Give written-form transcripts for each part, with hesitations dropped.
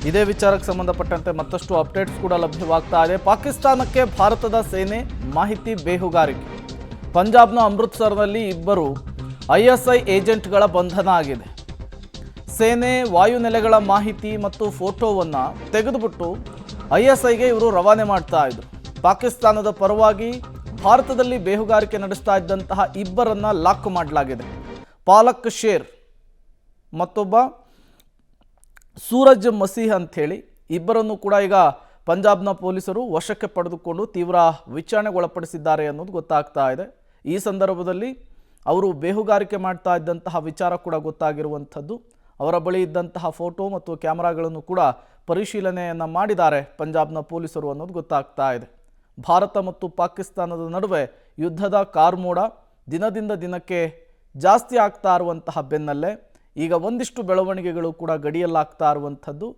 ಇದೇ ವಿಚಾರಕ್ಕೆ ಸಂಬಂಧಪಟ್ಟಂತೆ ಮತ್ತಷ್ಟು ಅಪ್ಡೇಟ್ಸ್ ಕೂಡ ಲಭ್ಯವಾಗ್ತಾ ಇದೆ. ಪಾಕಿಸ್ತಾನಕ್ಕೆ ಭಾರತದ ಸೇನೆ ಮಾಹಿತಿ ಬೇಹುಗಾರಿಕೆ. ಪಂಜಾಬ್ನ ಅಮೃತ್ಸರ್ನಲ್ಲಿ ಇಬ್ಬರು ISI ಏಜೆಂಟ್ಗಳ ಬಂಧನ ಆಗಿದೆ. ಸೇನೆ ವಾಯುನೆಲೆಗಳ ಮಾಹಿತಿ ಮತ್ತು ಫೋಟೋವನ್ನು ತೆಗೆದುಬಿಟ್ಟು ISIಗೆ ಇವರು ರವಾನೆ ಮಾಡ್ತಾ ಇದ್ರು. ಪಾಕಿಸ್ತಾನದ ಪರವಾಗಿ ಭಾರತದಲ್ಲಿ ಬೇಹುಗಾರಿಕೆ ನಡೆಸ್ತಾ ಇದ್ದಂತಹ ಇಬ್ಬರನ್ನ ಲಾಕ್ ಮಾಡಲಾಗಿದೆ. ಪಾಲಕ್ ಶೇರ್ ಮತ್ತೊಬ್ಬ ಸೂರಜ್ ಮಸೀಹ್ ಅಂಥೇಳಿ ಇಬ್ಬರನ್ನು ಕೂಡ ಈಗ ಪಂಜಾಬ್ನ ಪೊಲೀಸರು ವಶಕ್ಕೆ ಪಡೆದುಕೊಂಡು ತೀವ್ರ ವಿಚಾರಣೆಗೊಳಪಡಿಸಿದ್ದಾರೆ ಅನ್ನೋದು ಗೊತ್ತಾಗ್ತಾ ಇದೆ. ಈ ಸಂದರ್ಭದಲ್ಲಿ ಅವರು ಬೇಹುಗಾರಿಕೆ ಮಾಡ್ತಾ ಇದ್ದಂತಹ ವಿಚಾರ ಕೂಡ ಗೊತ್ತಾಗಿರುವಂಥದ್ದು. ಅವರ ಬಳಿ ಇದ್ದಂತಹ ಫೋಟೋ ಮತ್ತು ಕ್ಯಾಮರಾಗಳನ್ನು ಕೂಡ ಪರಿಶೀಲನೆಯನ್ನು ಮಾಡಿದ್ದಾರೆ ಪಂಜಾಬ್ನ ಪೊಲೀಸರು ಅನ್ನೋದು ಗೊತ್ತಾಗ್ತಾ ಇದೆ. ಭಾರತ ಮತ್ತು ಪಾಕಿಸ್ತಾನದ ನಡುವೆ ಯುದ್ಧದ ಕಾರ್ಮೋಡ ದಿನದಿಂದ ದಿನಕ್ಕೆ ಜಾಸ್ತಿ ಆಗ್ತಾ ಇರುವಂತಹ ಬೆನ್ನಲ್ಲೇ ಈಗ ಒಂದಿಷ್ಟು ಬೆಳವಣಿಗೆಗಳು ಕೂಡ ಗಡಿಯಲ್ಲಾಗ್ತಾ ಇರುವಂಥದ್ದು.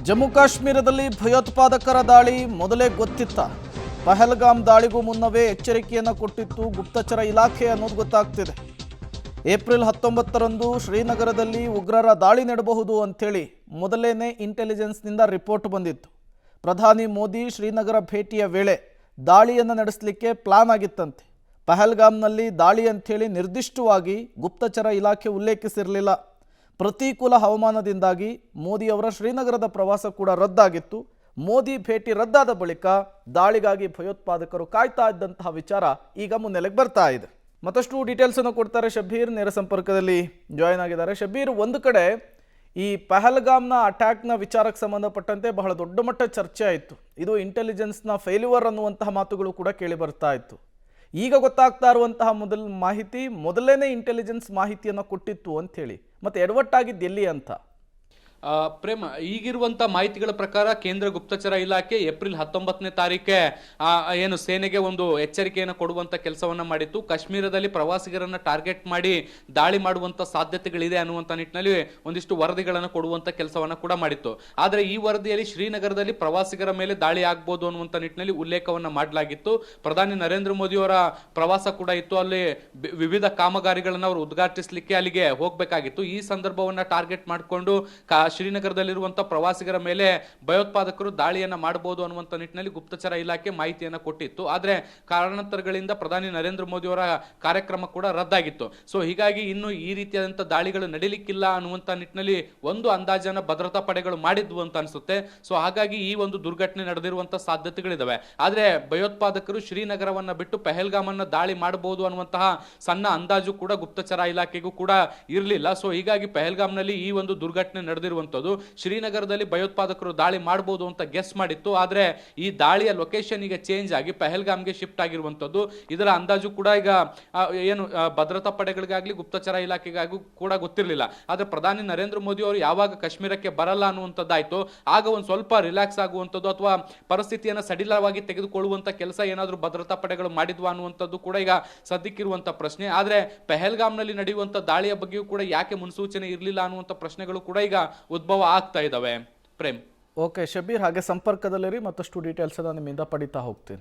ಜಮ್ಮು ಕಾಶ್ಮೀರದಲ್ಲಿ ಭಯೋತ್ಪಾದಕರ ದಾಳಿ ಮೊದಲೇ ಗೊತ್ತಿತ್ತ? ಪಹಲ್ಗಾಮ್ ದಾಳಿಗೂ ಮುನ್ನವೇ ಎಚ್ಚರಿಕೆಯನ್ನು ಕೊಟ್ಟಿತ್ತು ಗುಪ್ತಚರ ಇಲಾಖೆ ಅನ್ನೋದು ಗೊತ್ತಾಗ್ತಿದೆ. ಏಪ್ರಿಲ್ 19ರಂದು ಶ್ರೀನಗರದಲ್ಲಿ ಉಗ್ರರ ದಾಳಿ ನಡೆಯಬಹುದು ಅಂಥೇಳಿ ಮೊದಲೇನೇ ಇಂಟೆಲಿಜೆನ್ಸ್ನಿಂದ ರಿಪೋರ್ಟ್ ಬಂದಿತ್ತು. ಪ್ರಧಾನಿ ಮೋದಿ ಶ್ರೀನಗರ ಭೇಟಿಯ ವೇಳೆ ದಾಳಿಯನ್ನು ನಡೆಸಲಿಕ್ಕೆ ಪ್ಲಾನ್ ಆಗಿತ್ತಂತೆ. ಪಹಲ್ಗಾಮ್ನಲ್ಲಿ ದಾಳಿ ಅಂಥೇಳಿ ನಿರ್ದಿಷ್ಟವಾಗಿ ಗುಪ್ತಚರ ಇಲಾಖೆ ಉಲ್ಲೇಖಿಸಿರಲಿಲ್ಲ. ಪ್ರತಿಕೂಲ ಹವಾಮಾನದಿಂದಾಗಿ ಮೋದಿಯವರ ಶ್ರೀನಗರದ ಪ್ರವಾಸ ಕೂಡ ರದ್ದಾಗಿತ್ತು. ಮೋದಿ ಭೇಟಿ ರದ್ದಾದ ಬಳಿಕ ದಾಳಿಗಾಗಿ ಭಯೋತ್ಪಾದಕರು ಕಾಯ್ತಾ ಇದ್ದಂತಹ ವಿಚಾರ ಈಗ ಮುನ್ನೆಲೆಗೆ ಬರ್ತಾ ಇದೆ. ಮತ್ತಷ್ಟು ಡೀಟೇಲ್ಸನ್ನು ಕೊಡ್ತಾರೆ ಶಬೀರ್, ನೇರ ಸಂಪರ್ಕದಲ್ಲಿ ಜಾಯಿನ್ ಆಗಿದ್ದಾರೆ. ಶಬೀರ್, ಒಂದು ಕಡೆ ಈ ಪಹಲ್ಗಾಮ್ನ ಅಟ್ಯಾಕ್ನ ವಿಚಾರಕ್ಕೆ ಸಂಬಂಧಪಟ್ಟಂತೆ ಬಹಳ ದೊಡ್ಡ ಮಟ್ಟ ಚರ್ಚೆ ಆಯಿತು. ಇದು ಇಂಟೆಲಿಜೆನ್ಸ್ನ ಫೇಲ್ಯೂರ್ ಅನ್ನುವಂತಹ ಮಾತುಗಳು ಕೂಡ ಕೇಳಿ ಬರ್ತಾ ಇತ್ತು. ಈಗ ಗೊತ್ತಾಗ್ತಾ ಇರುವಂತಹ ಮಾಹಿತಿ ಮೊದಲೇನೇ ಇಂಟೆಲಿಜೆನ್ಸ್ ಮಾಹಿತಿಯನ್ನು ಕೊಟ್ಟಿತ್ತು ಅಂಥೇಳಿ, ಮತ್ತೆ ಎಡವಟ್ಟಾಗಿದ್ದು ಎಲ್ಲಿ ಅಂತ? ಪ್ರೇಮ, ಈಗಿರುವಂಥ ಮಾಹಿತಿಗಳ ಪ್ರಕಾರ ಕೇಂದ್ರ ಗುಪ್ತಚರ ಇಲಾಖೆ ಏಪ್ರಿಲ್ 19ನೇ ತಾರೀಕೆ ಏನು ಸೇನೆಗೆ ಒಂದು ಎಚ್ಚರಿಕೆಯನ್ನು ಕೊಡುವಂಥ ಕೆಲಸವನ್ನು ಮಾಡಿತ್ತು. ಕಾಶ್ಮೀರದಲ್ಲಿ ಪ್ರವಾಸಿಗರನ್ನು ಟಾರ್ಗೆಟ್ ಮಾಡಿ ದಾಳಿ ಮಾಡುವಂಥ ಸಾಧ್ಯತೆಗಳಿದೆ ಅನ್ನುವಂಥ ನಿಟ್ಟಿನಲ್ಲಿ ಒಂದಿಷ್ಟು ವರದಿಗಳನ್ನು ಕೊಡುವಂಥ ಕೆಲಸವನ್ನು ಕೂಡ ಮಾಡಿತ್ತು. ಆದರೆ ಈ ವರದಿಯಲ್ಲಿ ಶ್ರೀನಗರದಲ್ಲಿ ಪ್ರವಾಸಿಗರ ಮೇಲೆ ದಾಳಿ ಆಗ್ಬೋದು ಅನ್ನುವಂಥ ನಿಟ್ಟಿನಲ್ಲಿ ಉಲ್ಲೇಖವನ್ನು ಮಾಡಲಾಗಿತ್ತು. ಪ್ರಧಾನಿ ನರೇಂದ್ರ ಮೋದಿಯವರ ಪ್ರವಾಸ ಕೂಡ ಇತ್ತು. ಅಲ್ಲಿ ವಿವಿಧ ಕಾಮಗಾರಿಗಳನ್ನು ಅವರು ಉದ್ಘಾಟಿಸಲಿಕ್ಕೆ ಅಲ್ಲಿಗೆ ಹೋಗಬೇಕಾಗಿತ್ತು. ಈ ಸಂದರ್ಭವನ್ನು ಟಾರ್ಗೆಟ್ ಮಾಡಿಕೊಂಡು ಶ್ರೀನಗರದಲ್ಲಿರುವಂತಹ ಪ್ರವಾಸಿಗರ ಮೇಲೆ ಭಯೋತ್ಪಾದಕರು ದಾಳಿಯನ್ನ ಮಾಡಬಹುದು ಅನ್ನುವಂಥ ನಿಟ್ಟಿನಲ್ಲಿ ಗುಪ್ತಚರ ಇಲಾಖೆ ಮಾಹಿತಿಯನ್ನು ಕೊಟ್ಟಿತ್ತು. ಆದರೆ ಕಾರಣಾಂತರಗಳಿಂದ ಪ್ರಧಾನಿ ನರೇಂದ್ರ ಮೋದಿ ಅವರ ಕಾರ್ಯಕ್ರಮ ಕೂಡ ರದ್ದಾಗಿತ್ತು. ಸೊ ಹೀಗಾಗಿ ಇನ್ನು ಈ ರೀತಿಯಾದಂತಹ ದಾಳಿಗಳು ನಡೀಲಿಕ್ಕಿಲ್ಲ ಅನ್ನುವಂಥ ನಿಟ್ಟಿನಲ್ಲಿ ಒಂದು ಅಂದಾಜನ್ನ ಭದ್ರತಾ ಪಡೆಗಳು ಮಾಡಿದ್ವು ಅಂತ ಅನಿಸುತ್ತೆ. ಸೊ ಹಾಗಾಗಿ ಈ ಒಂದು ದುರ್ಘಟನೆ ನಡೆದಿರುವಂತಹ ಸಾಧ್ಯತೆಗಳಿದಾವೆ. ಆದರೆ ಭಯೋತ್ಪಾದಕರು ಶ್ರೀನಗರವನ್ನ ಬಿಟ್ಟು ಪಹಲ್ಗಾಮ್ ಅನ್ನ ದಾಳಿ ಮಾಡಬಹುದು ಅನ್ನುವಂತಹ ಸಣ್ಣ ಅಂದಾಜು ಕೂಡ ಗುಪ್ತಚರ ಇಲಾಖೆಗೂ ಕೂಡ ಇರಲಿಲ್ಲ. ಸೊ ಹೀಗಾಗಿ ಪಹಲ್ಗಾಮ್ನಲ್ಲಿ ಈ ಒಂದು ದುರ್ಘಟನೆ ನಡೆದಿರುವಂತದ್ದು ಶ್ರೀನಗರದಲ್ಲಿ ಭಯೋತ್ಪಾದಕರು ದಾಳಿ ಮಾಡಬಹುದು ಅಂತ ಗೆಸ್ ಮಾಡಿತ್ತು. ಆದ್ರೆ ಈ ದಾಳಿಯ ಲೊಕೇಶನ್ ಈಗ ಚೇಂಜ್ ಆಗಿ ಪಹಲ್ಗಾಮ್ಗೆ ಶಿಫ್ಟ್ ಆಗಿರುವಂತದ್ದು. ಇದರ ಅಂದಾಜು ಕೂಡ ಈಗ ಏನು ಭದ್ರತಾ ಪಡೆಗಳಿಗಾಗ್ಲಿ ಗುಪ್ತಚರ ಇಲಾಖೆಗಾಗೂ ಕೂಡ ಗೊತ್ತಿರಲಿಲ್ಲ. ಆದ್ರೆ ಪ್ರಧಾನಿ ನರೇಂದ್ರ ಮೋದಿ ಅವರು ಯಾವಾಗ ಕಾಶ್ಮೀರಕ್ಕೆ ಬರಲ್ಲ ಅನ್ನುವಂಥದ್ದಾಯ್ತು, ಆಗ ಒಂದು ಸ್ವಲ್ಪ ರಿಲ್ಯಾಕ್ಸ್ ಆಗುವಂಥದ್ದು ಅಥವಾ ಪರಿಸ್ಥಿತಿಯನ್ನು ಸಡಿಲವಾಗಿ ತೆಗೆದುಕೊಳ್ಳುವಂತ ಕೆಲಸ ಏನಾದರೂ ಭದ್ರತಾ ಪಡೆಗಳು ಮಾಡಿದ್ವಾ ಅನ್ನುವಂಥದ್ದು ಕೂಡ ಈಗ ಸದ್ಯಕ್ಕಿರುವಂತ ಪ್ರಶ್ನೆ. ಆದ್ರೆ ಪಹಲ್ಗಾಮ್ನಲ್ಲಿ ನಡೆಯುವಂತ ದಾಳಿಯ ಬಗ್ಗೆಯೂ ಕೂಡ ಯಾಕೆ ಮುನ್ಸೂಚನೆ ಇರಲಿಲ್ಲ ಅನ್ನುವಂಥ ಪ್ರಶ್ನೆಗಳು ಕೂಡ ಈಗ ಉದ್ಭವ ಆಗ್ತಾ ಇದಾವೆ. ಪ್ರೇಮ್, ಓಕೆ ಶಬೀರ್, ಹಾಗೆ ಸಂಪರ್ಕದಲ್ಲಿರಿ, ಮತ್ತಷ್ಟು ಡೀಟೇಲ್ಸ್ ನಿಮ್ಮಿಂದ ಪಡಿತಾ ಹೋಗ್ತೀನಿ.